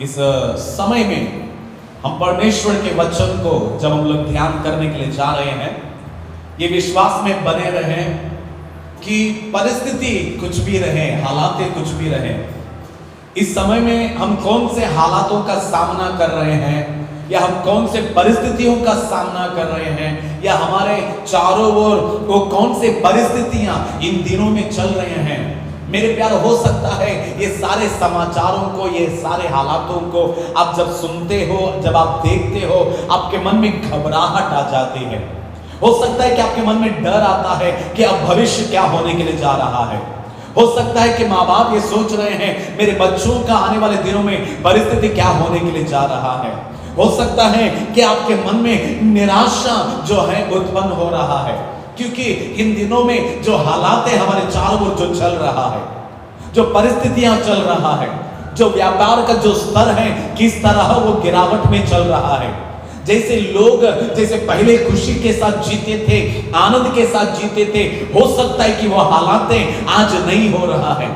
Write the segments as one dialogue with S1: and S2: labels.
S1: इस समय में हम परमेश्वर के वचन को जब हम लोग ध्यान करने के लिए जा रहे हैं, ये विश्वास में बने रहें कि परिस्थिति कुछ भी रहे, हालात कुछ भी रहे, इस समय में हम कौन से हालातों का सामना कर रहे हैं या हम कौन से परिस्थितियों का सामना कर रहे हैं या हमारे चारों ओर वो कौन से परिस्थितियां इन दिनों में चल रहे हैं। मेरे प्यार, हो सकता है ये सारे समाचारों को, ये सारे हालातों को आप जब सुनते हो, जब आप देखते हो, आपके मन में घबराहट आ जाती है। हो सकता है कि आपके मन में डर आता है कि अब भविष्य क्या होने के लिए जा रहा है। हो सकता है कि माँ बाप ये सोच रहे हैं मेरे बच्चों का आने वाले दिनों में परिस्थिति क्या होने के लिए जा रहा है। हो सकता है कि आपके मन में निराशा जो है उत्पन्न हो रहा है, क्योंकि इन दिनों में जो हालात है हमारे चारों ओर जो चल रहा है, जो परिस्थितियां चल रहा है, जो व्यापार का जो स्तर है किस तरह वो गिरावट में चल रहा है। जैसे लोग जैसे पहले खुशी के साथ जीते थे, आनंद के साथ जीते थे, हो सकता है कि वो हालात आज नहीं हो रहा है।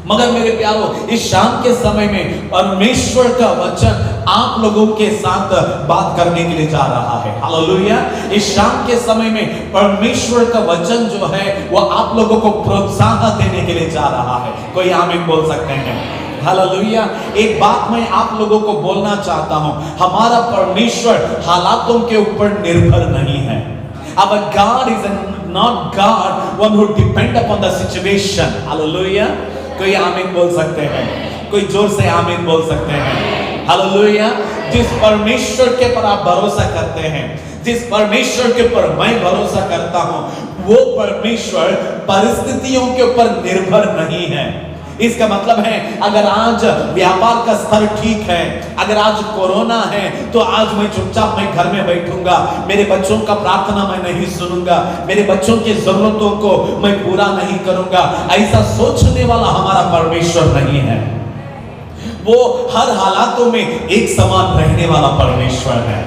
S1: मगर मेरे प्यारों, इस शाम के समय में परमेश्वर का वचन आप लोगों के साथ बात करने के लिए जा रहा है। हालेलुया। इस शाम के समय में परमेश्वर का वचन जो है वो आप लोगों को प्रोत्साहन देने के लिए जा रहा है। कोई आमीन बोल सकते हैं? हालेलुया। एक बात मैं आप लोगों को बोलना चाहता हूं, हमारा परमेश्वर हालातों के ऊपर निर्भर नहीं है। Our God is not God one who depend upon the situation. Hallelujah. कोई आमीन बोल सकते हैं? कोई जोर से आमीन बोल सकते हैं? हालेलुया। जिस परमेश्वर के पर आप भरोसा करते हैं, जिस परमेश्वर के ऊपर मैं भरोसा करता हूं, वो परमेश्वर परिस्थितियों के ऊपर निर्भर नहीं है। इसका मतलब है अगर आज व्यापार का स्तर ठीक है, अगर आज कोरोना है, तो आज मैं चुपचाप मैं घर में बैठूंगा, मेरे बच्चों का प्रार्थना मैं नहीं सुनूंगा, मेरे बच्चों की जरूरतों को मैं पूरा नहीं करूंगा, ऐसा सोचने वाला हमारा परमेश्वर नहीं है। वो हर हालातों में एक समान रहने वाला परमेश्वर है।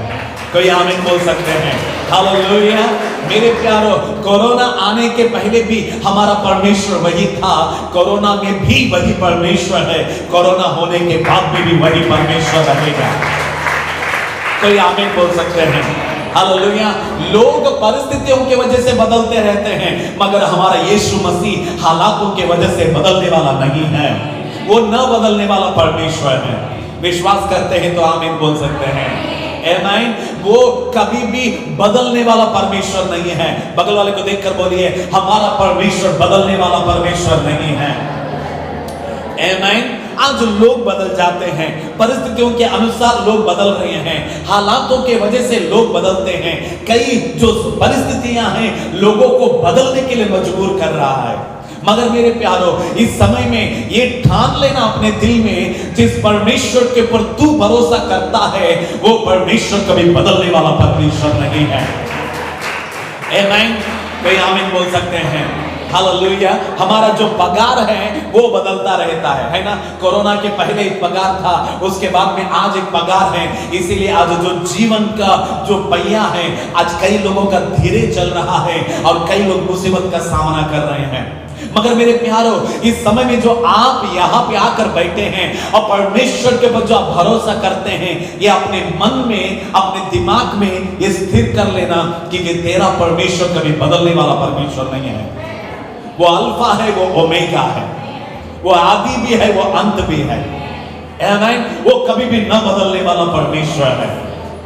S1: कोई आमीन बोल सकते हैं? हालेलुया। मेरे प्यारों, कोरोना आने के पहले भी हमारा परमेश्वर वही था, कोरोना में भी वही परमेश्वर है, कोरोना होने के बाद भी वही परमेश्वर रहेगा। कोई आमीन बोल सकते हैं? हालेलुया। लोग परिस्थितियों की वजह से बदलते रहते हैं, मगर हमारा यीशु मसीह हालातों की वजह से बदलने वाला नहीं है। वो न बदलने वाला परमेश्वर है। विश्वास करते हैं तो आमीन बोल सकते हैं? आमीन। वो कभी भी बदलने वाला परमेश्वर नहीं है। बगल वाले को देखकर बोलिए, हमारा परमेश्वर बदलने वाला परमेश्वर नहीं है। आमीन। आज लोग बदल जाते हैं, परिस्थितियों के अनुसार लोग बदल रहे हैं, हालातों के वजह से लोग बदलते हैं। कई जो परिस्थितियां हैं लोगों को बदलने के लिए मजबूर कर रहा है। मगर मेरे प्यारों, इस समय में ये ठान लेना अपने दिल में, जिस परमेश्वर के ऊपर तू भरोसा करता है वो परमेश्वर कभी बदलने वाला परमेश्वर नहीं है। आमीन। कोई आमीन बोल सकते हैं? हालेलुया। हमारा जो पगार है वो बदलता रहता है ना। कोरोना के पहले एक पगार था, उसके बाद में आज एक पगार है। इसीलिए आज जो जीवन का जो पहिया है, आज कई लोगों का धीरे चल रहा है और कई लोग मुसीबत का सामना कर रहे हैं। मगर मेरे प्यारों, इस समय में जो आप यहाँ पे आकर बैठे हैं और परमेश्वर के ऊपर जो आप भरोसा करते हैं, ये अपने मन में, अपने दिमाग में ये स्थिर कर लेना कि ये तेरा परमेश्वर कभी बदलने वाला परमेश्वर नहीं है। वो अल्फा है, वो ओमेगा है, वो आदि भी है, वो अंत भी है। आमीन। वो कभी भी न बदलने वाला परमेश्वर है।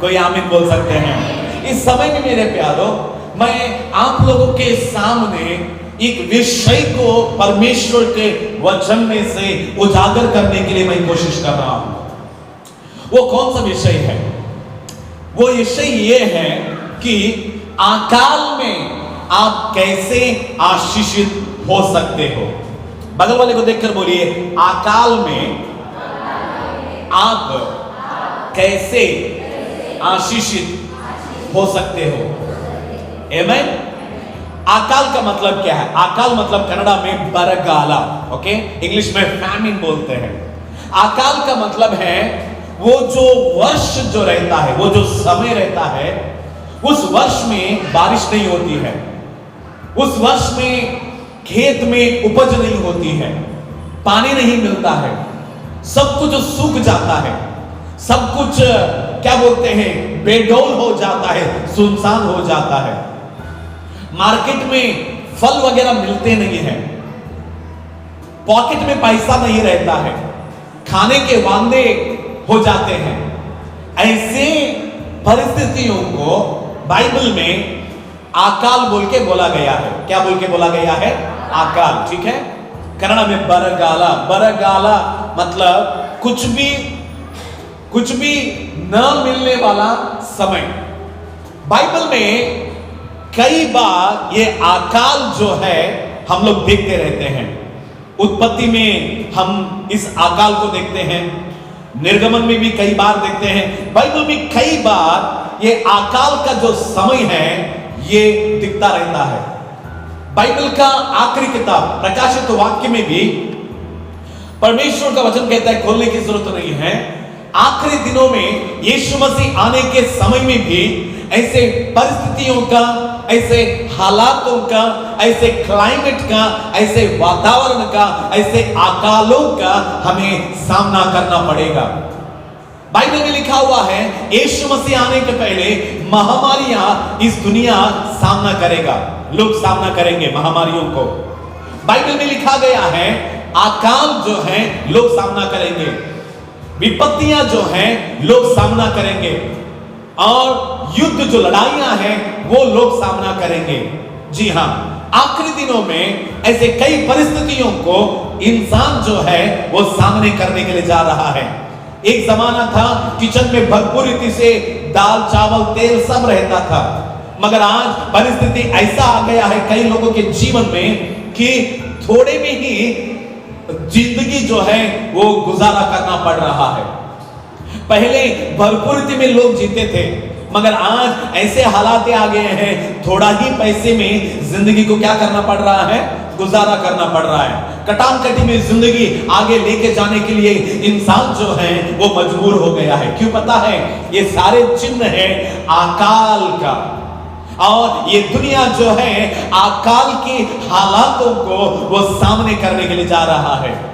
S1: कोई आमीन बोल सकते हैं? इस समय में मेरे प्यारों, मैं आप लोगों के सामने एक विषय को परमेश्वर के वचन में से उजागर करने के लिए मैं कोशिश कर रहा हूं। वो कौन सा विषय है? वो विषय ये है कि अकाल में आप कैसे आशीषित हो सकते हो। बगल वाले को देखकर बोलिए, अकाल में आप कैसे आशीषित हो सकते हो। आमीन। अकाल का मतलब क्या है? अकाल मतलब कन्नड़ा में बरगाला, ओके, इंग्लिश में फैमिन बोलते हैं। अकाल का मतलब है वो जो वर्ष जो रहता है, वो जो समय रहता है, उस वर्ष में बारिश नहीं होती है, उस वर्ष में खेत में उपज नहीं होती है, पानी नहीं मिलता है, सब कुछ सूख जाता है, सब कुछ क्या बोलते हैं, बेडौल हो जाता है, सुनसान हो जाता है। मार्केट में फल वगैरह मिलते नहीं हैं, पॉकेट में पैसा नहीं रहता है, खाने के वांदे हो जाते हैं। ऐसे परिस्थितियों को बाइबल में आकाल बोल के बोला गया है। क्या बोल के बोला गया है? आकाल। ठीक है, कन्नड़ में बरगाला। बरगाला मतलब कुछ भी न मिलने वाला समय। बाइबल में कई बार ये आकाल जो है हम लोग देखते रहते हैं। उत्पत्ति में हम इस आकाल को देखते हैं, निर्गमन में भी कई बार देखते हैं, बाइबल में कई बार ये आकाल का जो समय है ये दिखता रहता है। बाइबल का आखिरी किताब प्रकाशित वाक्य में भी परमेश्वर का वचन कहता है, खोलने की जरूरत नहीं है, आखिरी दिनों में यीशु मसीह आने के समय में भी ऐसे परिस्थितियों का, ऐसे हालातों का, ऐसे क्लाइमेट का, ऐसे वातावरण का, ऐसे अकालों का हमें सामना करना पड़ेगा। बाइबल में लिखा हुआ है यीशु मसीह आने के पहले महामारियां इस दुनिया सामना करेगा, लोग सामना करेंगे महामारियों को। बाइबल में लिखा गया है अकाल जो है लोग सामना करेंगे, विपत्तियां जो हैं लोग सामना करेंगे, और युद्ध जो लड़ाइयां हैं वो लोग सामना करेंगे। जी हां, आखिरी दिनों में ऐसे कई परिस्थितियों को इंसान जो है वो सामने करने के लिए जा रहा है। एक जमाना था किचन में भरपूर रीति से दाल चावल तेल सब रहता था, मगर आज परिस्थिति ऐसा आ गया है कई लोगों के जीवन में कि थोड़े में ही जिंदगी जो है वो गुजारा करना पड़ रहा है। पहले भरपूर रीति में लोग जीते थे, मगर आज ऐसे हालात आ गए हैं थोड़ा ही पैसे में जिंदगी को क्या करना पड़ रहा है, गुजारा करना पड़ रहा है। कटान-कटी में जिंदगी आगे लेके जाने के लिए इंसान जो है वो मजबूर हो गया है। क्यों पता है? ये सारे चिन्ह है अकाल का, और ये दुनिया जो है अकाल की हालातों को वो सामने करने के लिए जा रहा है।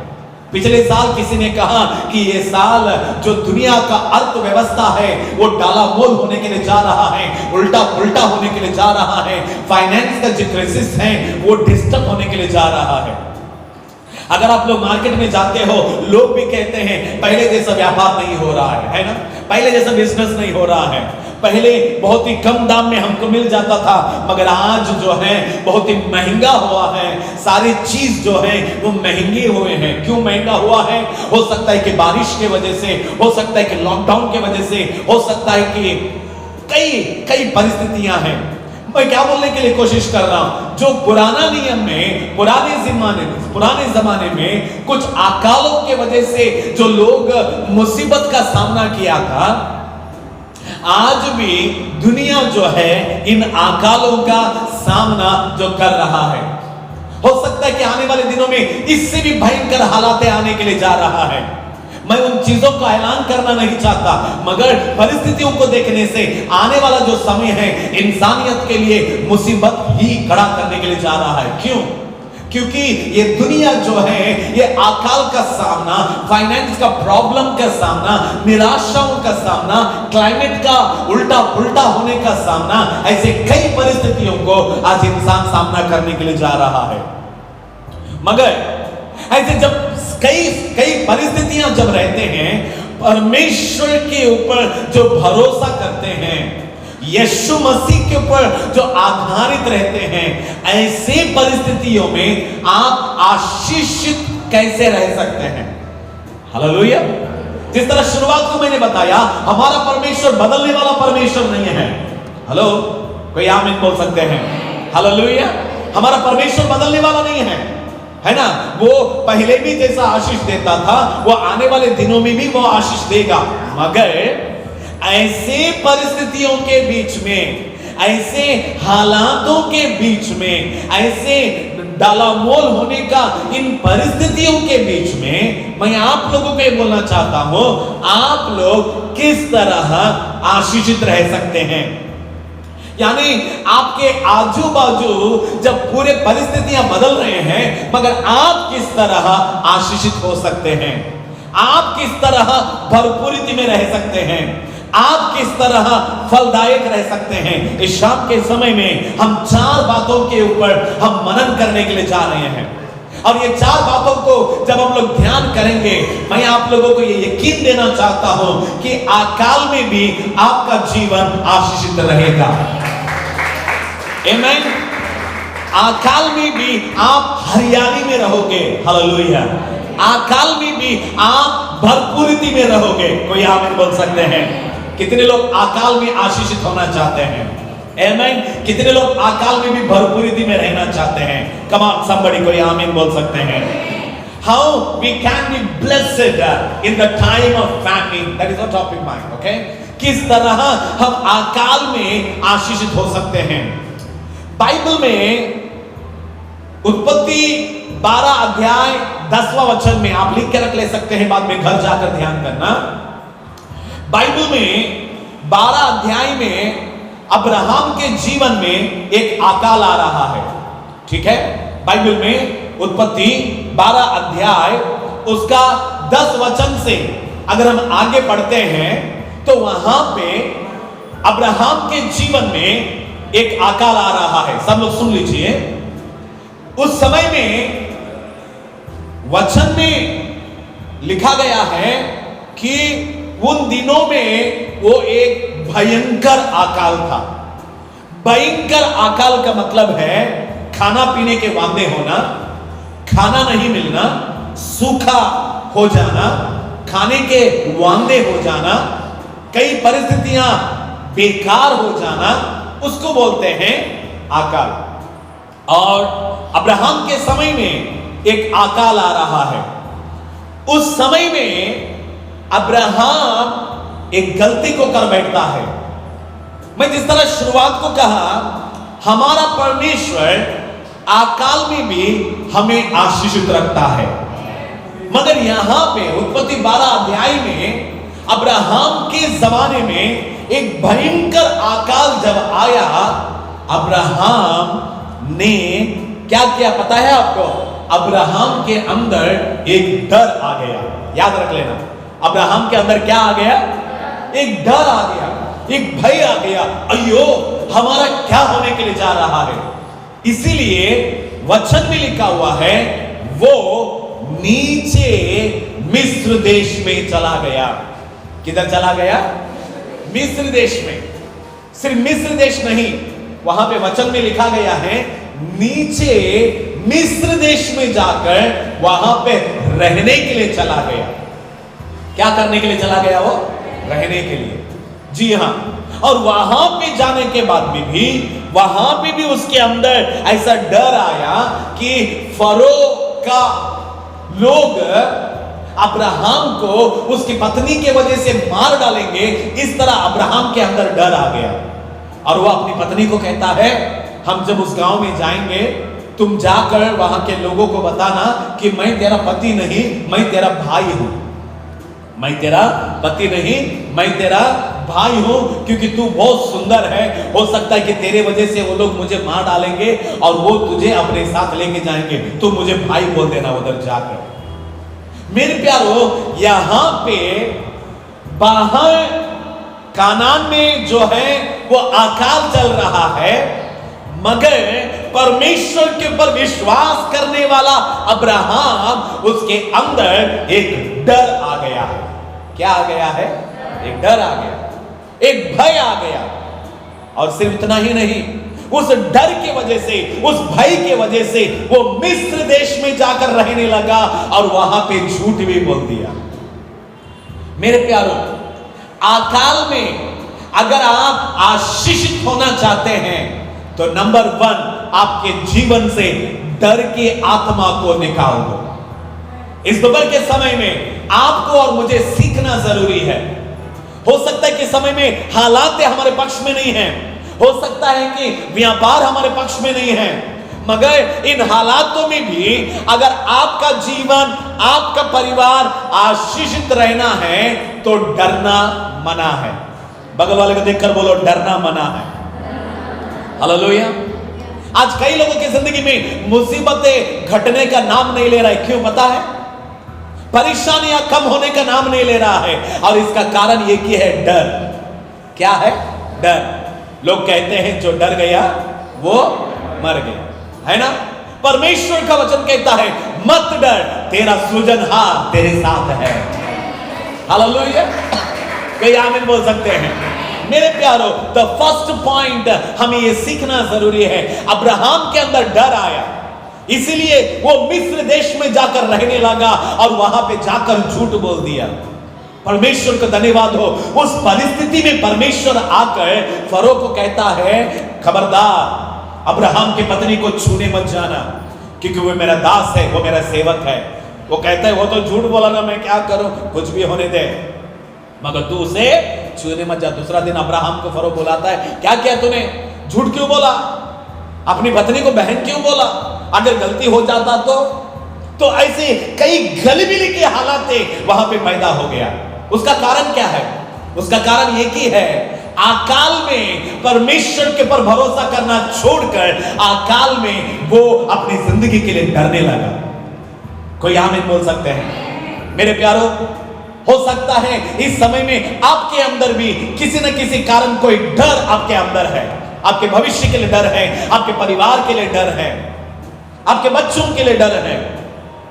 S1: पिछले साल किसी ने कहा कि ये साल जो दुनिया का अर्थव्यवस्था है वो डालामोल होने के लिए जा रहा है, उल्टा पुल्टा होने के लिए जा रहा है, फाइनेंस का जो क्राइसिस है वो डिस्टर्ब होने के लिए जा रहा है। अगर आप लोग मार्केट में जाते हो, लोग भी कहते हैं पहले जैसा व्यापार नहीं हो रहा है ना, पहले जैसा बिजनेस नहीं हो रहा है। पहले बहुत ही कम दाम में हमको मिल जाता था, मगर आज जो है बहुत ही महंगा हुआ है। सारी चीज जो है वो महंगे हुए हैं। क्यों महंगा हुआ है? हो सकता है कि बारिश के वजह से, हो सकता है कि लॉकडाउन के वजह से, हो सकता है कि कई परिस्थितियां हैं। मैं क्या बोलने के लिए कोशिश कर रहा हूं, जो पुराना नियम में, पुराने जमाने में कुछ अकालों के वजह से जो लोग मुसीबत का सामना किया था, आज भी दुनिया जो है इन अकालों का सामना जो कर रहा है। हो सकता है कि आने वाले दिनों में इससे भी भयंकर हालात आने के लिए जा रहा है। मैं उन चीजों का ऐलान करना नहीं चाहता, मगर परिस्थितियों को देखने से आने वाला जो समय है इंसानियत के लिए मुसीबत ही खड़ा करने के लिए जा रहा है। क्यों? क्योंकि ये दुनिया जो है ये अकाल का सामना, फाइनेंस का प्रॉब्लम का सामना, निराशाओं का सामना, क्लाइमेट का उल्टा पुल्टा होने का सामना, ऐसे कई परिस्थितियों को आज इंसान सामना करने के लिए जा रहा है। मगर ऐसे जब कई परिस्थितियां जब रहते हैं, परमेश्वर के ऊपर जो भरोसा करते हैं, यीशु मसीह के ऊपर जो आधारित रहते हैं, ऐसे परिस्थितियों में आप आशीषित कैसे रह सकते हैं? हालेलुया। जिस तरह शुरुआत को मैंने बताया, हमारा परमेश्वर बदलने वाला परमेश्वर नहीं है। हेलो, कोई आमीन बोल सकते हैं? हालेलुया। हमारा परमेश्वर बदलने वाला नहीं है ना? वो पहले भी जैसा आशीष देता था, वो आने वाले दिनों में भी वो आशीष देगा। मगर ऐसे परिस्थितियों के बीच में, ऐसे हालातों के बीच में, ऐसे डालामोल होने का इन परिस्थितियों के बीच में मैं आप लोगों को ये बोलना चाहता हूं, आप लोग किस तरह आशीषित रह सकते हैं। यानी आपके आजू बाजू जब पूरे परिस्थितियां बदल रहे हैं, मगर आप किस तरह आशीषित हो सकते हैं। आप किस तरह भरपूरिति में रह सकते हैं, आप किस तरह फलदायक रह सकते हैं। इस शाम के समय में हम 4 बातों के ऊपर हम मनन करने के लिए जा रहे हैं, और ये 4 बातों को जब हम लोग ध्यान करेंगे, मैं आप लोगों को ये यकीन देना चाहता हूं कि अकाल में भी आपका जीवन आशीषित रहेगा। आमीन। अकाल में भी आप हरियाली में रहोगे। हालेलुया। अकाल में भी आप भरपूरिति में रहोगे। कोई आमीन बोल सकते हैं? कितने लोग अकाल में आशीषित होना चाहते हैं? आमीन। कितने लोग अकाल में भी भरपूरिति में रहना चाहते हैं? कम ऑन somebody, कोई आमीन बोल सकते हैं? How we can be blessed in the time of famine, that is our topic mind, okay? किस तरह हम अकाल में आशीषित हो सकते हैं। बाइबल में उत्पत्ति 12 अध्याय 10वां वचन में, आप लिख के रख ले सकते हैं, बाद में घर जाकर ध्यान करना। बाइबल में 12 अध्याय में अब्राहम के जीवन में एक अकाल आ रहा है। ठीक है, बाइबल में उत्पत्ति 12 अध्याय उसका 10 वचन से अगर हम आगे पढ़ते हैं तो वहां पे अब्राहम के जीवन में एक अकाल आ रहा है। सब लोग सुन लीजिए। उस समय में वचन में लिखा गया है कि उन दिनों में वो एक भयंकर अकाल था। भयंकर अकाल का मतलब है खाना पीने के वांदे होना, खाना नहीं मिलना, सूखा हो जाना, खाने के वांदे हो जाना, कई परिस्थितियां बेकार हो जाना, उसको बोलते हैं अकाल। और अब्राहम के समय में एक अकाल आ रहा है। उस समय में अब्राहम एक गलती को कर बैठता है। मैं जिस तरह शुरुआत को कहा, हमारा परमेश्वर अकाल में भी हमें आशीषित रखता है, मगर यहां पे उत्पत्ति 12 अध्याय में अब्राहम के जमाने में एक भयंकर अकाल जब आया, अब्राहम ने क्या किया पता है आपको? अब्राहम के अंदर एक डर आ गया। याद रख लेना, अब्राहम के अंदर क्या आ गया? एक डर आ गया, एक भय आ गया। अयो, हमारा क्या होने के लिए जा रहा है। इसीलिए वचन में लिखा हुआ है, वो नीचे मिस्र देश में चला गया। किधर चला गया? मिस्र देश में। सिर्फ मिस्र देश नहीं, वहां पे वचन में लिखा गया है नीचे मिस्र देश में जाकर वहां पे रहने के लिए चला गया। क्या करने के लिए चला गया? वो रहने के लिए। जी हां। और वहां पे जाने के बाद में भी वहां पे भी उसके अंदर ऐसा डर आया कि फरो का लोग अब्राहम को उसकी पत्नी के वजह से मार डालेंगे। इस तरह अब्राहम के अंदर डर आ गया, और वो अपनी पत्नी को कहता है, हम जब उस गांव में जाएंगे, तुम जाकर वहां के लोगों को बताना कि मैं तेरा पति नहीं, मैं तेरा भाई हूं। मैं तेरा पति नहीं, मैं तेरा भाई हूं, क्योंकि तू बहुत सुंदर है। हो सकता है कि तेरे वजह से वो लोग मुझे मार डालेंगे और वो तुझे अपने साथ लेके जाएंगे। तू मुझे भाई बोल देना उधर जाकर। मेरे प्यारो, यहां पे बाहर कानान में जो है वो अकाल चल रहा है, मगर परमेश्वर के ऊपर विश्वास करने वाला अब्राहम, उसके अंदर एक डर आ गया है। क्या आ गया है? एक डर आ गया, एक भय आ गया। और सिर्फ इतना ही नहीं, उस डर की वजह से, उस भय की वजह से वो मिस्र देश में जाकर रहने लगा और वहां पे झूठ भी बोल दिया। मेरे प्यारो, अकाल में अगर आप आशीषित होना चाहते हैं तो नंबर 1, आपके जीवन से डर की आत्मा को निकाल दो। इस दोपहर के समय में आपको और मुझे सीखना जरूरी है। हो सकता है कि समय में हालात हमारे पक्ष में नहीं है, हो सकता है कि व्यापार हमारे पक्ष में नहीं है, मगर इन हालातों में भी अगर आपका जीवन, आपका परिवार आशीषित रहना है तो डरना मना है। बगल वाले को देखकर बोलो, डरना मना है। हालेलुया। आज कई लोगों की जिंदगी में मुसीबतें घटने का नाम नहीं ले रहा है। क्यों पता है? परेशानियां कम होने का नाम नहीं ले रहा है, और इसका कारण एक ही है, डर। क्या है? डर। लोग कहते हैं जो डर गया वो मर गया, है ना? परमेश्वर का वचन कहता है मत डर, तेरा सृजनहार तेरे साथ है। हालेलुया। कोई आमीन बोल सकते हैं? मेरे प्यारो, द फर्स्ट पॉइंट हमें यह सीखना जरूरी है, अब्राहम के अंदर डर आया, इसीलिए वो मिस्र देश में जाकर रहने लगा और वहां पे जाकर झूठ बोल दिया। परमेश्वर को धन्यवाद हो, उस परिस्थिति में परमेश्वर आकर फरो को कहता है खबरदार अब्राहम की पत्नी को छूने मत जाना, क्योंकि वो मेरा दास है, वो मेरा सेवक है। वो कहता है वो तो झूठ बोला ना, मैं क्या करूं, कुछ भी होने दे, मगर तू उसे छूने मत जा। दूसरा दिन अब्राहम को फरो बुलाता है, क्या किया तूने, झूठ क्यों बोला, अपनी पत्नी को बहन क्यों बोला, अगर गलती हो जाता तो ऐसे कई गलबिली के हालात वहां पे पैदा हो गया। उसका कारण क्या है? उसका कारण एक ही है, अकाल में परमेश्वर के पर भरोसा करना छोड़कर अकाल में वो अपनी जिंदगी के लिए डरने लगा। कोई आमीन बोल सकते हैं? मेरे प्यारो, हो सकता है इस समय में आपके अंदर भी किसी न किसी कारण कोई डर आपके अंदर है। आपके भविष्य के लिए डर है, आपके परिवार के लिए डर है, आपके बच्चों के लिए डर है।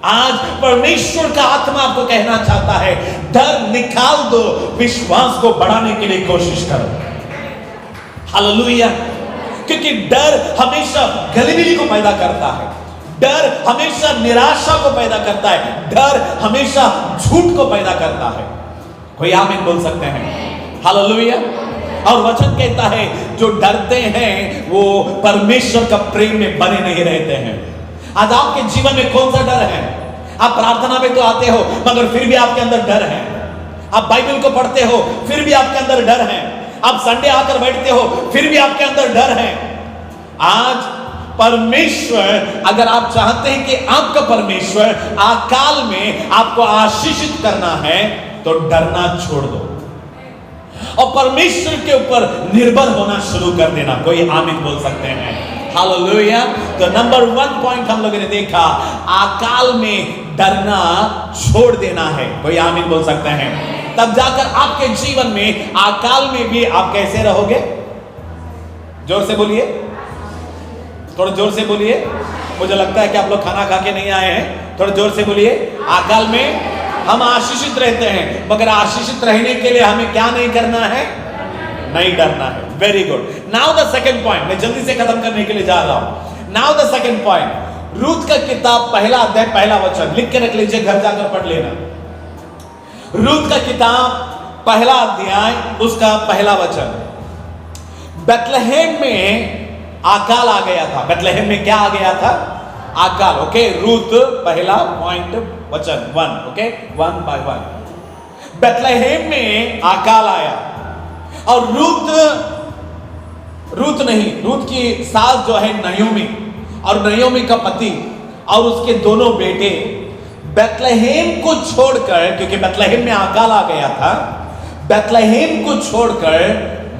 S1: आज परमेश्वर का आत्मा आपको कहना चाहता है, डर निकाल दो, विश्वास को बढ़ाने के लिए कोशिश करो। हालेलुया। क्योंकि डर हमेशा गलिबिली को पैदा करता है, डर हमेशा निराशा को पैदा करता है, डर हमेशा झूठ को पैदा करता है। कोई आमीन बोल सकते हैं? हालेलुया। और वचन कहता है जो डरते हैं वो परमेश्वर का प्रेम में बने नहीं रहते हैं। आज आपके जीवन में कौन सा डर है? आप प्रार्थना में तो आते हो मगर फिर भी आपके अंदर डर है। आप बाइबल को पढ़ते हो फिर भी आपके अंदर डर है। आप संडे आकर बैठते हो फिर भी आपके अंदर डर है। आज परमेश्वर, अगर आप चाहते हैं कि आपका परमेश्वर अकाल में आपको आशीषित करना है तो डरना छोड़ दो और परमेश्वर के ऊपर निर्भर होना शुरू कर देना। कोई आमीन बोल सकते हैं? हालेलुया। तो नंबर 1 पॉइंट हम लोगों ने देखा, अकाल में डरना छोड़ देना है। कोई आमीन बोल सकते हैं? तब जाकर आपके जीवन में अकाल में भी आप कैसे रहोगे? जोर से बोलिए, थोड़ा जोर से बोलिए। मुझे लगता है कि आप लोग खाना खा के नहीं आए हैं। थोड़ा जोर से बोलिए। अकाल में हम आशीषित रहते हैं, मगर आशीषित रहने के लिए हमें क्या नहीं करना है? नहीं डरना है। Very good. Now the second point, मैं जल्दी से खत्म करने के लिए जा रहा हूं। Now the second point, Ruth का किताब पहला अध्याय पहला वचन लिख के रख लीजिए, घर जाकर पढ़ लेना। रूत का किताब पहला अध्याय उसका पहला वचन। बेथलेहेम में अकाल आ गया था। बेथलेहेम में क्या आ गया था? अकाल। ओके, रूत पहला पॉइंट वचन 1। Okay, 1 by 1। बेथलेहेम में अकाल आया और रूत की सास जो है नयोमी, और नयोमी का पति और उसके दोनों बेटे बेथलेहेम को छोड़कर, क्योंकि बेथलेहेम में अकाल आ गया था, बेथलेहेम को छोड़कर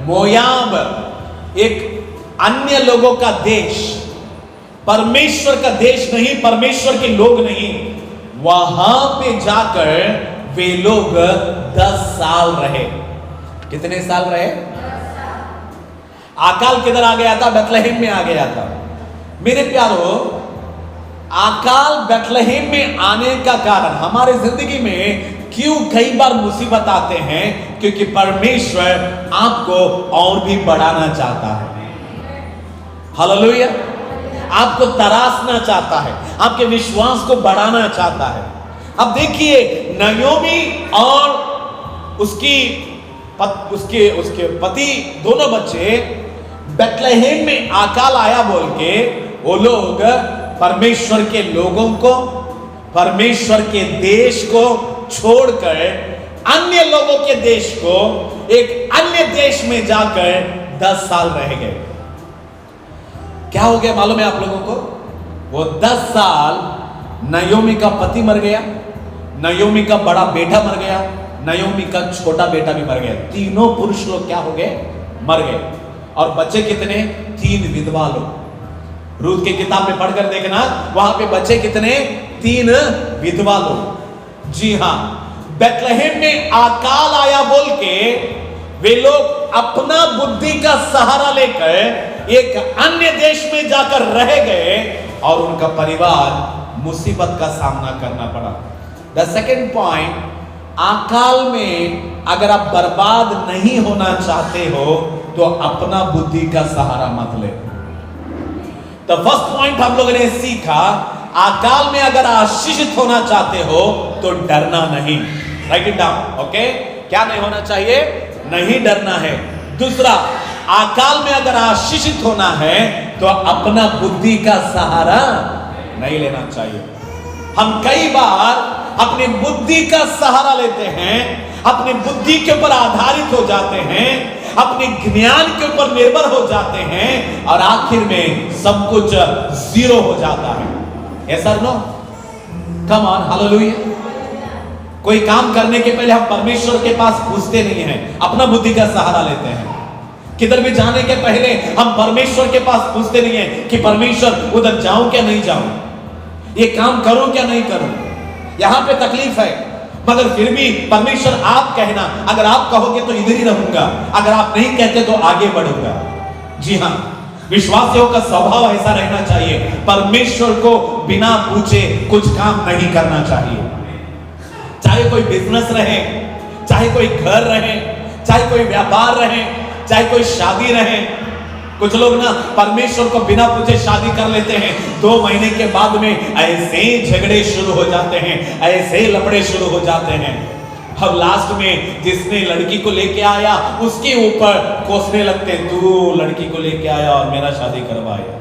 S1: मोयाब, एक अन्य लोगों का देश, परमेश्वर का देश नहीं, परमेश्वर के लोग नहीं, वहां पे जाकर वे लोग 10 साल रहे। कितने साल रहे? अकाल किधर आ गया था? बेथलेहेम में आ गया था। मेरे प्यारो, अकाल बेथलेहेम में आने का कारण, हमारे जिंदगी में क्यों कई बार मुसीबत आते हैं? क्योंकि परमेश्वर आपको और भी बढ़ाना चाहता है। हालेलुया। आपको तराशना चाहता है, आपके विश्वास को बढ़ाना चाहता है। अब देखिए, नयोमी और उसके पति, दोनों बच्चे बेथलेहेम में अकाल आया बोल के वो लोग परमेश्वर के लोगों को, परमेश्वर के देश को छोड़कर अन्य लोगों के देश को, एक अन्य देश में जाकर 10 साल रह गए। क्या हो गया मालूम है आप लोगों को? वो 10 साल नयोमी का पति मर गया, नयोमी का बड़ा बेटा मर गया, नयोमी का छोटा बेटा भी मर गया। तीनों पुरुष लोग क्या हो गए? मर गए। और बच्चे कितने? 3 विधवा लोग। रूत की किताब में पढ़कर देखना, वहां पे बच्चे कितने? 3 विधवा लोग। जी हां, बैतलहम में अकाल आया बोल के वे लोग अपना बुद्धि का सहारा लेकर एक अन्य देश में जाकर रह गए और उनका परिवार मुसीबत का सामना करना पड़ा। द सेकेंड पॉइंट, अकाल में अगर आप बर्बाद नहीं होना चाहते हो तो अपना बुद्धि का सहारा मत ले। तो फर्स्ट पॉइंट हम लोगों ने सीखा, अकाल में अगर आशीषित होना चाहते हो तो डरना नहीं। Right it down, okay? क्या नहीं होना चाहिए? नहीं डरना है। दूसरा, अकाल में अगर आशीषित होना है तो अपना बुद्धि का सहारा नहीं लेना चाहिए। हम कई बार अपनी बुद्धि का सहारा लेते हैं, अपनी बुद्धि के ऊपर आधारित हो जाते हैं, अपने ज्ञान के ऊपर निर्भर हो जाते हैं और आखिर में सब कुछ जीरो हो जाता है। यस और नो? Come on, hallelujah. कोई काम करने के पहले हम परमेश्वर के पास पूछते नहीं हैं, अपना बुद्धि का सहारा लेते हैं। किधर भी जाने के पहले हम परमेश्वर के पास पूछते नहीं हैं कि परमेश्वर उधर जाऊं क्या नहीं जाऊं, ये काम करूं क्या नहीं करूं, यहां पे तकलीफ है मगर फिर भी परमेश्वर आप कहना, अगर आप कहोगे तो इधर ही रहूंगा, अगर आप नहीं कहते तो आगे बढ़ूंगा। जी हां, विश्वासियों का स्वभाव ऐसा रहना चाहिए, परमेश्वर को बिना पूछे कुछ काम नहीं करना चाहिए। चाहे कोई बिजनेस रहे, चाहे कोई घर रहे, चाहे कोई व्यापार रहे, चाहे कोई शादी रहे। कुछ लोग ना परमेश्वर को बिना पूछे शादी कर लेते हैं, 2 महीने के बाद में ऐसे झगड़े शुरू हो जाते हैं, ऐसे लफड़े शुरू हो जाते हैं। अब लास्ट में जिसने लड़की को लेके आया उसके ऊपर कोसने लगते हैं, तू लड़की को लेके आया और मेरा शादी करवाया।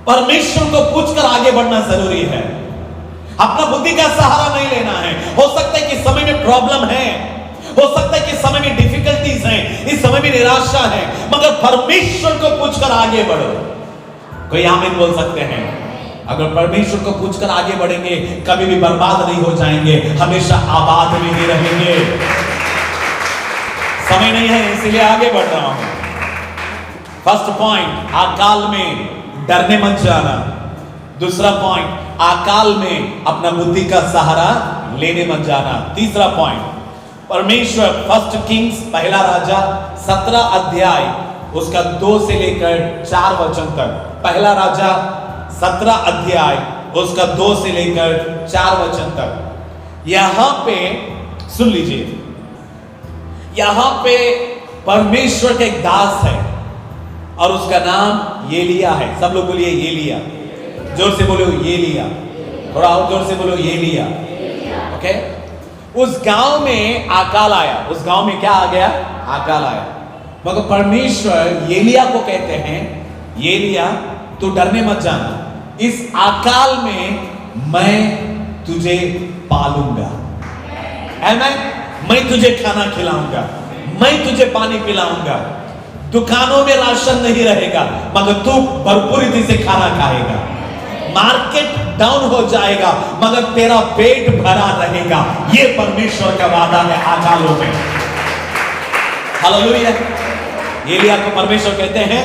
S1: परमेश्वर को पूछकर आगे बढ़ना जरूरी है, अपना बुद्धि का सहारा नहीं लेना है। हो सकता है कि समय में प्रॉब्लम है, हो सकता है कि समय में डिफिकल्टीज हैं, इस समय में निराशा है, मगर परमेश्वर को पूछकर आगे बढ़ो। कोई आमीन बोल सकते हैं? अगर परमेश्वर को पूछकर आगे बढ़ेंगे कभी भी बर्बाद नहीं हो जाएंगे, हमेशा आबाद में ही रहेंगे। समय नहीं है इसलिए आगे बढ़ रहा हूं। फर्स्ट पॉइंट, अकाल में डरने मत जाना। दूसरा पॉइंट, अकाल में अपना बुद्धि का सहारा लेने मत जाना। तीसरा पॉइंट, परमेश्वर, फर्स्ट किंग्स, पहला राजा 17 अध्याय उसका 2 से लेकर 4 वचन तक। पहला राजा 17 अध्याय उसका 2 से लेकर 4 वचन तक। यहां पे सुन लीजिए, यहां पे परमेश्वर का एक दास है और उसका नाम एलिया है। सब लोग बोलिए एलिया, जोर से बोलो एलिया, थोड़ा और जोर से बोलो एलिया। ओके? उस गांव में अकाल आया। उस गांव में क्या आ गया? अकाल आया। मगर परमेश्वर एलिया को कहते हैं, एलिया तू डरने मत जाना, इस अकाल में मैं तुझे पालूंगा। आमीन? मैं तुझे खाना खिलाऊंगा, मैं तुझे पानी पिलाऊंगा। दुकानों में राशन नहीं रहेगा मगर तू भरपूर रीति से खाना खाएगा। मार्केट डाउन हो जाएगा मगर तेरा पेट भरा रहेगा। ये परमेश्वर का वादा है अकालों में। हालेलुया। एलिया को परमेश्वर कहते हैं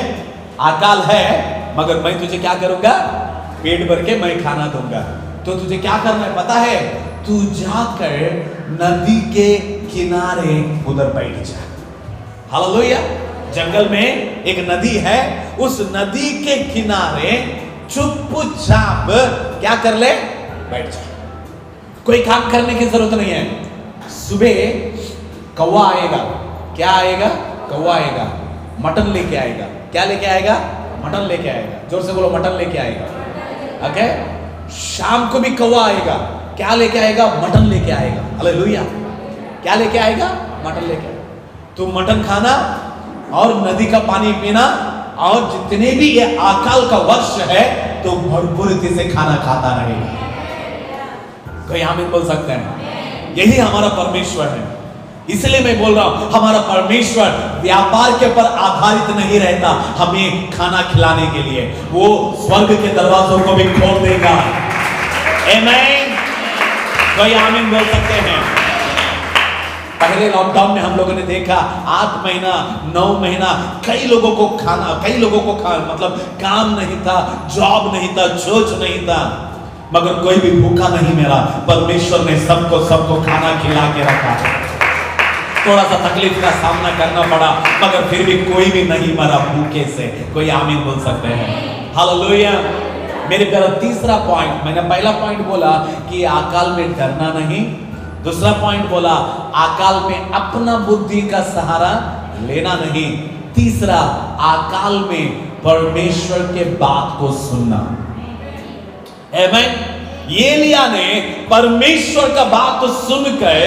S1: अकाल है मगर मैं तुझे क्या करूंगा? पेट भर के मैं खाना दूंगा। तो तुझे क्या करना है पता है? तू जाकर नदी के किनारे उधर बैठ जा। हालेलुया। जंगल में एक नदी है, उस नदी के किनारे चुपचाप क्या कर ले? बैठ जा। कोई काम करने की जरूरत नहीं है। सुबह कौवा आएगा। क्या आएगा? कौवा आएगा, मटन लेके आएगा। क्या लेके आएगा? मटन लेके आएगा। जोर से बोलो, मटन लेके आएगा। ओके? शाम को भी कौवा आएगा। क्या लेके आएगा? मटन लेके आएगा। हालेलुया। क्या लेके आएगा? मटन लेके आएगा। तू मटन खाना और नदी का पानी पीना, और जितने भी ये अकाल का वर्ष है तो भरपूर रीति से खाना खाता रहेगा। कोई आमीन बोल सकते हैं? यही हमारा परमेश्वर है। इसलिए मैं बोल रहा हूं, हमारा परमेश्वर व्यापार के ऊपर आधारित नहीं रहता। हमें खाना खिलाने के लिए वो स्वर्ग के दरवाजों को भी खोल देगा। आमीन। कोई आमीन बोल सकते हैं? पहले लॉकडाउन में हम लोगों ने देखा 8 महीना 9 महीना कई लोगों को मतलब काम नहीं था, जॉब नहीं था, चोच नहीं था। मगर कोई भी भूखा नहीं मरा। परमेश्वर ने सबको सबको खाना खिला के रखा। थोड़ा सा तकलीफ का सामना करना पड़ा, मगर फिर भी कोई भी नहीं मरा भूखे से। कोई आमीन बोल सकते हैं? हालेलुया। मेरे प्यारे, तीसरा पॉइंट, मैंने पहला पॉइंट बोला कि अकाल में डरना नहीं। दूसरा पॉइंट बोला अकाल में अपना बुद्धि का सहारा लेना नहीं। तीसरा, अकाल में परमेश्वर के बात को सुनना। आमीन। एलिया ने परमेश्वर का बात सुनकर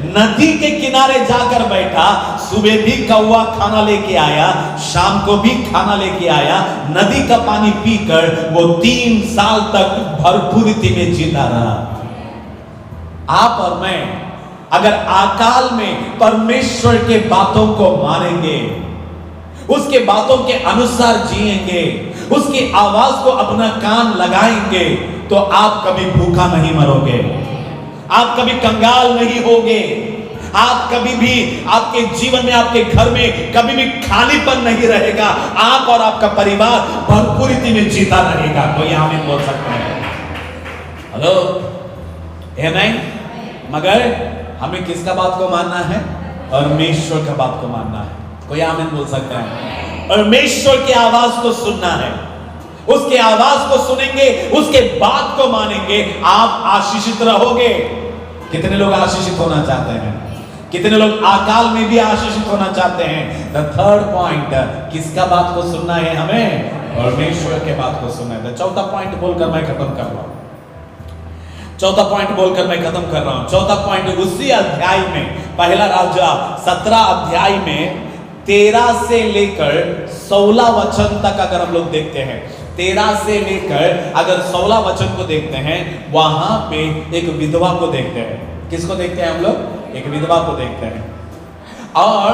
S1: नदी के किनारे जाकर बैठा। सुबह भी कौवा खाना लेके आया, शाम को भी खाना लेके आया। नदी का पानी पीकर वो 3 साल तक भरपूरती में जीता रहा। आप और मैं अगर अकाल में परमेश्वर के बातों को मानेंगे, उसके बातों के अनुसार जिएंगे, उसकी आवाज को अपना कान लगाएंगे, तो आप कभी भूखा नहीं मरोगे, आप कभी कंगाल नहीं होगे, आप कभी भी आपके जीवन में, आपके घर में कभी भी खालीपन नहीं रहेगा। आप और आपका परिवार भरपूरती में जीता रहेगा। कोई आमीन बोल सकते हैं? हेलो, आमीन। मगर हमें किसका बात को मानना है? परमेश्वर का बात को मानना है। कोई आमीन बोल सकता है? परमेश्वर की आवाज को सुनना है, उसके आवाज को सुनेंगे, उसके बात को मानेंगे, आप आशीषित रहोगे। कितने लोग आशीषित होना चाहते हैं? कितने लोग अकाल में भी आशीषित होना चाहते हैं? द थर्ड पॉइंट, किसका बात को सुनना है? हमें परमेश्वर के बात को सुनना है। चौथा पॉइंट बोलकर मैं खत्म कर रहा हूं। चौथा पॉइंट बोलकर मैं खत्म कर रहा हूं। चौथा पॉइंट उसी अध्याय में, पहला राजा 17 अध्याय में 13 से लेकर 16 वचन तक अगर हम लोग देखते हैं, 13 से लेकर अगर 16 वचन को देखते हैं, वहां पे एक विधवा को देखते हैं। किसको देखते हैं हम लोग? एक विधवा को देखते हैं। और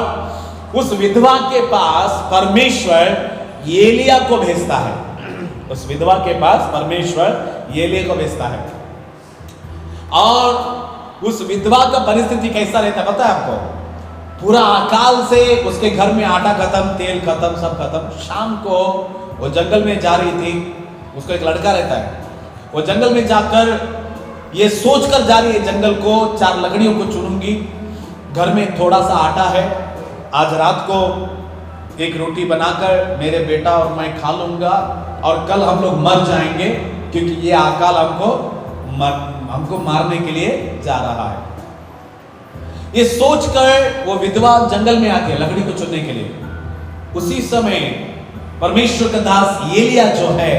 S1: उस विधवा के पास परमेश्वर एलिया को भेजता है। उस विधवा के पास परमेश्वर एलिया को भेजता है। और उस विधवा का परिस्थिति कैसा रहता है पता है आपको? पूरा अकाल से उसके घर में आटा खत्म, तेल खत्म, सब खत्म। शाम को वो जंगल में जा रही थी। उसको एक लड़का रहता है। वो जंगल में जाकर ये सोचकर जा रही है जंगल को, 4 लकड़ियों को चुनूंगी, घर में थोड़ा सा आटा है, आज रात को एक रोटी बनाकर मेरे बेटा और मैं खा लूंगा, और कल हम लोग मर जाएंगे, क्योंकि ये अकाल हमको मारने के लिए जा रहा है। ये सोचकर वो विधवा जंगल में आती है लकड़ी को चुनने के लिए। उसी समय परमेश्वर का दास एलिया जो है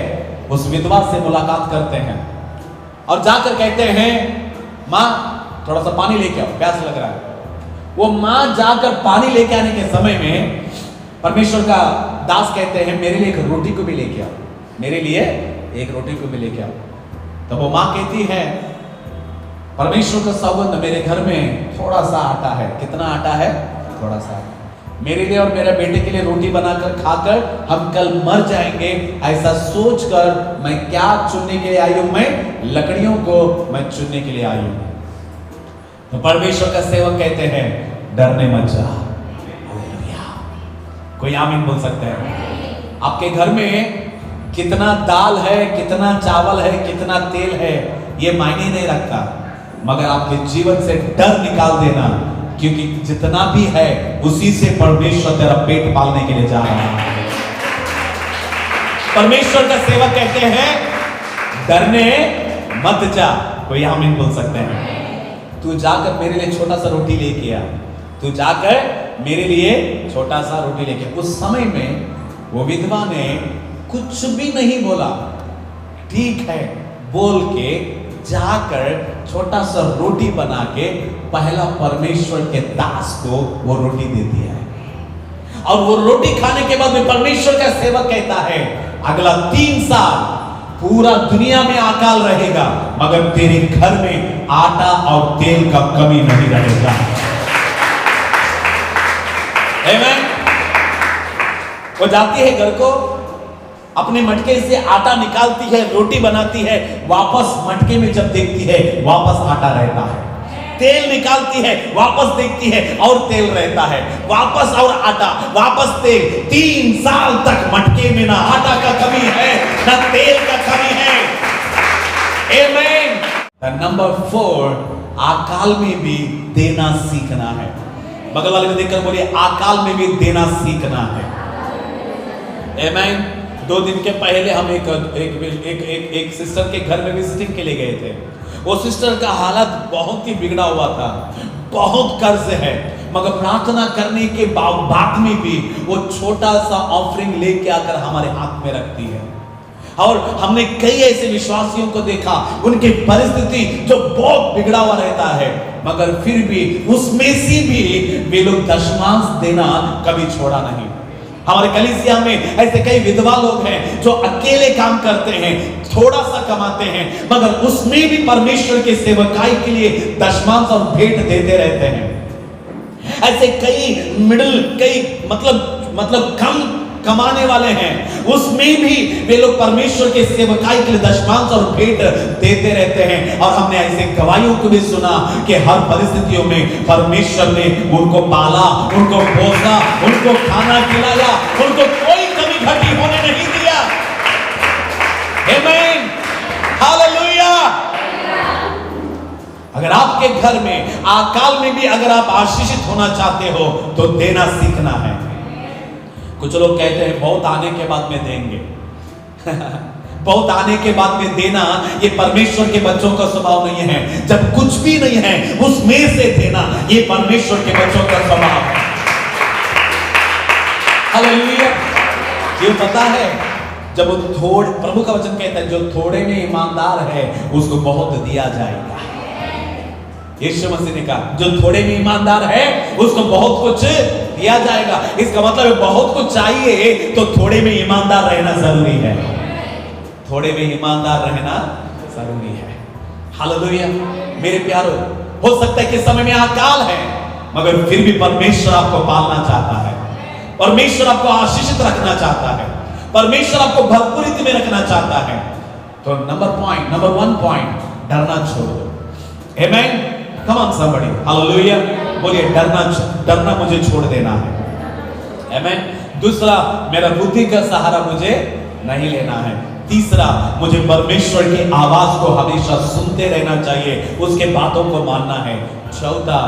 S1: उस विधवा से मुलाकात करते हैं और जाकर कहते हैं, माँ थोड़ा सा पानी लेके आओ, प्यास लग रहा है। वो माँ जाकर पानी लेके आने के समय में परमेश्वर का दास कहते हैं, मेरे लिए एक रोटी को भी लेके आओ, मेरे लिए एक रोटी को भी लेके आओ। तब वो माँ कहती है, परमेश्वर का सौगंध, मेरे घर में थोड़ा सा आटा है। कितना आटा है? थोड़ा सा। मेरे लिए और मेरे बेटे के लिए रोटी बनाकर खाकर हम कल मर जाएंगे, ऐसा सोचकर मैं क्या चुनने के लिए आई हूं? मैं लकड़ियों को मैं चुनने के लिए आई हूं। तो परमेश्वर का सेवक कहते हैं, डरने मत जा। कोई आमीन बोल सकते हैं? आपके घर में कितना दाल है, कितना चावल है, कितना तेल है, ये मायने नहीं रखता, मगर आपके जीवन से डर निकाल देना, क्योंकि जितना भी है उसी से परमेश्वर तेरा पेट पालने के लिए जा रहा है। परमेश्वर का सेवक कहते हैं, डरने मत जा। कोई आमीन बोल सकते हैं? तू जाकर मेरे लिए छोटा सा रोटी लेके आ, तू जाकर मेरे लिए छोटा सा रोटी लेके। उस समय में वो विधवा ने कुछ भी नहीं बोला, ठीक है बोल के जाकर छोटा सा रोटी बना के पहला परमेश्वर के दास को वो रोटी देती है। और वो रोटी खाने के बाद में परमेश्वर का सेवक कहता है, अगला 3 साल पूरा दुनिया में अकाल रहेगा, मगर तेरे घर में आटा और तेल का कमी नहीं रहेगा। आमीन। वो जाती है घर को, अपने मटके से आटा निकालती है, रोटी बनाती है, वापस मटके में जब देखती है वापस आटा रहता है। तेल निकालती है, वापस देखती है और तेल रहता है, वापस और आटा, वापस तेल। 3 साल तक मटके में ना आटा का कमी है ना तेल का कमी है। आमीन। नंबर 4, अकाल में भी देना सीखना है। बगल वाले को देखकर बोलिए, अकाल में भी देना सीखना है। आमीन। 2 दिन के पहले हम एक सिस्टर के घर में विजिटिंग के लिए गए थे। वो सिस्टर का हालत बहुत ही बिगड़ा हुआ था, बहुत कर्ज है, मगर प्रार्थना करने के बाद में भी वो छोटा सा ऑफरिंग लेके आकर हमारे हाथ में रखती है। और हमने कई ऐसे विश्वासियों को देखा, उनकी परिस्थिति जो बहुत बिगड़ा हुआ रहता है, मगर फिर भी उसमें से भी वे लोग दशमांश देना कभी छोड़ा नहीं। हमारे कलीसिया में ऐसे कई विधवा लोग हैं जो अकेले काम करते हैं, थोड़ा सा कमाते हैं, मगर उसमें भी परमेश्वर के सेवकाई के लिए दशमांश और भेंट देते रहते हैं। ऐसे कई मतलब कम कमाने वाले हैं, उसमें भी वे लोग परमेश्वर के सेवकाई के लिए दशमांश और भेंट देते रहते हैं। और हमने ऐसे गवाहियों को भी सुना कि हर परिस्थितियों में परमेश्वर ने उनको पाला, उनको पोसा, उनको खाना खिलाया, उनको कोई कमी घटी होने नहीं दिया। आमीन, हालेलुया। अगर आपके घर में अकाल में भी अगर आप आशीषित होना चाहते हो तो देना सीखना है। कुछ लोग कहते हैं बहुत आने के बाद में देंगे। बहुत आने के बाद में देना, ये परमेश्वर के बच्चों का स्वभाव नहीं है। जब कुछ भी नहीं है उसमें से देना, ये परमेश्वर के बच्चों का स्वभाव है। हालेलुया। ये पता है, जब वो प्रभु का वचन कहता है, जो थोड़े में ईमानदार है उसको बहुत दिया जाएगा। यीशु मसीह ने कहा, जो थोड़े में ईमानदार है उसको बहुत कुछ दिया जाएगा। इसका मतलब बहुत कुछ चाहिए तो थोड़े में ईमानदार रहना जरूरी है। थोड़े में ईमानदार रहना जरूरी है। हालेलुया। मेरे प्यारो, हो सकता है कि समय में अकाल है, मगर फिर भी परमेश्वर आपको पालना चाहता है, परमेश्वर आपको आशीषित रखना चाहता है, परमेश्वर आपको भरपूरित में रखना चाहता है। तो नंबर 1 पॉइंट, डरना छोड़ दो। आमीन। Come on somebody, hallelujah. बोलिए, डरना मुझे छोड़ देना है। आमीन। दूसरा, मेरा बुद्धि का सहारा मुझे नहीं लेना है। तीसरा, मुझे परमेश्वर की आवाज को हमेशा सुनते रहना चाहिए, उसके बातों को मानना है। चौथा,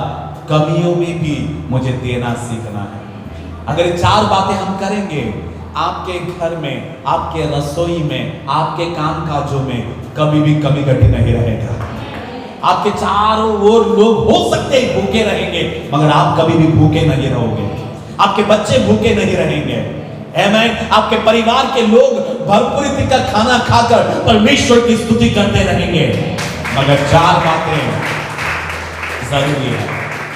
S1: कमियों में भी मुझे देना सीखना है। अगर 4 बातें हम करेंगे, आपके घर में, आपके रसोई में, आपके काम काजों में कभी भी कमी घटी नहीं रहेगा। आपके चारों ओर लोग हो सकते हैं भूखे रहेंगे, मगर आप कभी भी भूखे नहीं रहोगे। आपके बच्चे भूखे नहीं रहेंगे। आमीन। आपके परिवार के लोग भरपूरी का खाना खाकर परमेश्वर की स्तुति करते रहेंगे। मगर 4 बातें जरूरी है।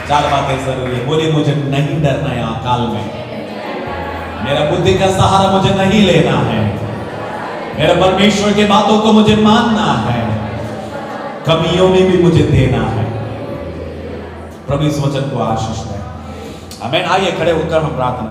S1: 4 बातें जरूरी है। बोलिए, मुझे नहीं डरना है अकाल में, मेरा बुद्धि का सहारा मुझे नहीं लेना है, मेरे परमेश्वर के बातों को मुझे मानना है, कमियों में भी मुझे देना है। प्रभु इस वचन को आशीष दे। आमीन। आइए खड़े होकर हम प्रार्थना